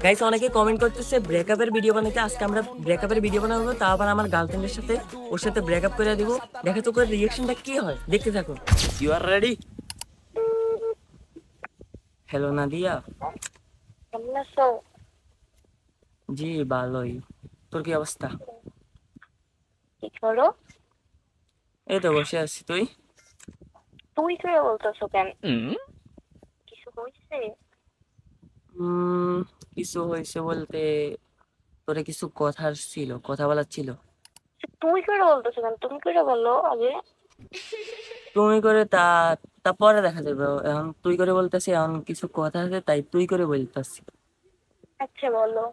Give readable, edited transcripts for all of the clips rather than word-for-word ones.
Guys অনেকে comment করতেছে ব্রেকআপের video বানাইতে। আজকে আমরা ব্রেকআপের ভিডিও বানাবো, তা আবার আমার গার্লফ্রেন্ডের সাথে, ওর সাথে ব্রেকআপ করে দিব। দেখে তো করে রিঅ্যাকশনটা কি হয়, দেখতে থাকো। You are ready? Hello Nadia. কেমন আছো? জি ভালোই। তোর কি অবস্থা? কি করো? এই তো বসে আছি। তুই? তুই করে বলতেছো কেন? কিছু হয়েছে? উম কিছু হয়েছে বলতে, তোরে কিছু কথার ছিল, কথা বলার ছিল। তুই করে বলতেছো কেন? তুমি করে বলো আগে। তুমি করে তা তা পরে দেখা যাবে। এখন তুই করে বলতেছি, এখন কিছু কথা আছে তাই তুই করে বলতেছি। আচ্ছা বলো।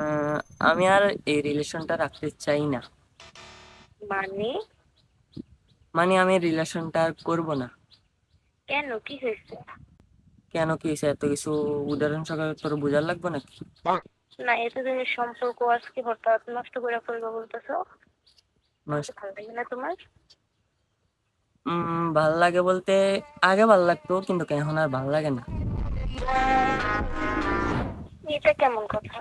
আহ, আমি আর এই রিলেশনটা রাখতে চাই না। মানে? মানে আমি রিলেশনটা আর করবো না। কেন, কি হয়েছে? কেন, কি হয়েছে? এত কিছু উদাহরণ সহকারে তোর বোঝার লাগবে নাকি? না, এতদিনের সম্পর্ক আজকে হঠাৎ নষ্ট করে ফেলবো বলতেছো? আমাকে নষ্ট- ভালো লাগে না তোমার? ভাল লাগে বলতে, আগে ভাল লাগতো কিন্তু এখন আর ভাল লাগে না। এটা কেমন কথা?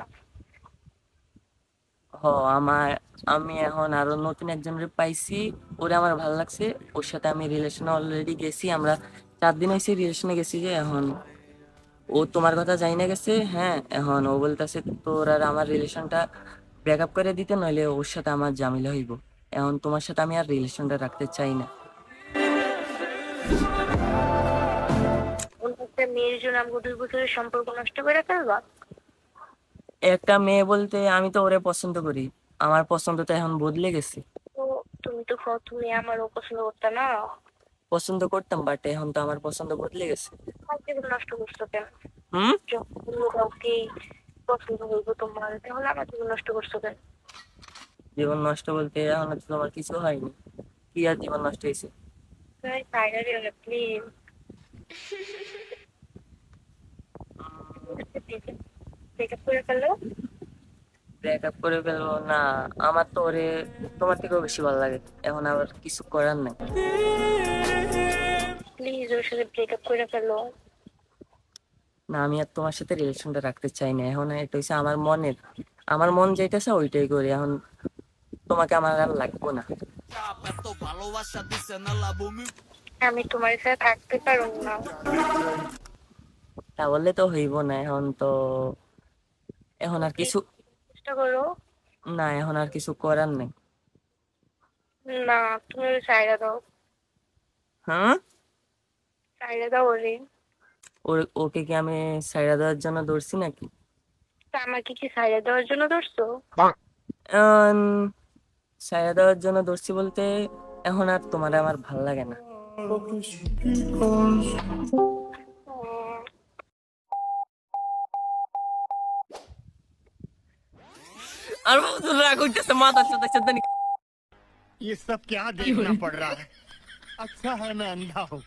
হ, আমার, আমি এখন আরো নতুন একজনের পাইছি। ওরে আমার ভাল লাগছে। ওর সাথে আমি রিলেশনে অলরেডি গেছি। আমরা 4 দিন হয়েছে রিলেশনে গেছি। যে এখন ও তোমার কথা জানি না গেছে। হ্যাঁ, এখন ও বলতেছে তোর আর আমার রিলেশনটা ব্রেকআপ করে দিতে, নইলে ওর সাথে আমার ঝামেলা হইব। এখন তোমার সাথে আমি আর রিলেশনটা রাখতে চাই না। অন্য একটা মেয়ের জন্য আমাকে 2 বছরের সম্পর্ক নষ্ট করে ফেলবা? একটা মেয়ে বলতে, আমি তো ওরে পছন্দ করি। আমার পছন্দ তো এখন বদলে গেছে। তো তুমি তো প্রথমে আমার অপছন্দ করতে না। পছন্দ করতাম, বাট এখন তো আমার পছন্দ বদলে গেছে। আমার জীবন নষ্ট করছো কেন? হুম। যখন অন্য কাউকে পছন্দ হইব তোমার, তাহলে আমার জীবন নষ্ট করছো কেন? জীবন নষ্ট বলতে এখন তো তোমার কিছু হয়নি। কি আর জীবন নষ্ট হয়েছে? ফাইনালি প্লিজ ব্রেকআপ করে ফেলো। ব্রেকআপ করে ফেলবো না? আমার তো ওরে তোমার থেকেও বেশি ভালো লাগে। এখন আবার কিছু করার নাই। প্লিজ ওর সাথে ব্রেকআপ করে ফেলো। না, আমি আর তোমার সাথে রিলেশনটা রাখতে চাই না। এখন এটা হচ্ছে আমার মনের, আমার মন যেতেছে ওইটাই করি এখন। তোমাকে আমার আর লাগবো না। আমি তোমার সাথে থাকতে পারবো না। তা বললে তো হইব না। এখন তো, এখন আর প্লিজ কিছু, চেষ্টা করো। না এখন আর কিছু করার নেই। না, তুমি ওর সাইডা দাও। হ্যাঁ। সাইডা দাও ওরে। ওকে কি আমি সাইডা দেওয়ার জন্য দৌড়ছি নাকি? তা আমাকে কি সাইডা দেওয়ার জন্য ধরছো? এখন সাইডা দেওয়ার জন্য দৌড়ছি বলতে, এখন আর তোমার আমার ভাল লাগে না। উম, আর রাগ হইতেছে, মাথা সাথে সাথে। ये सब क्या देखना पड़ रहा है। अच्छा है मैं अंधा हूँ।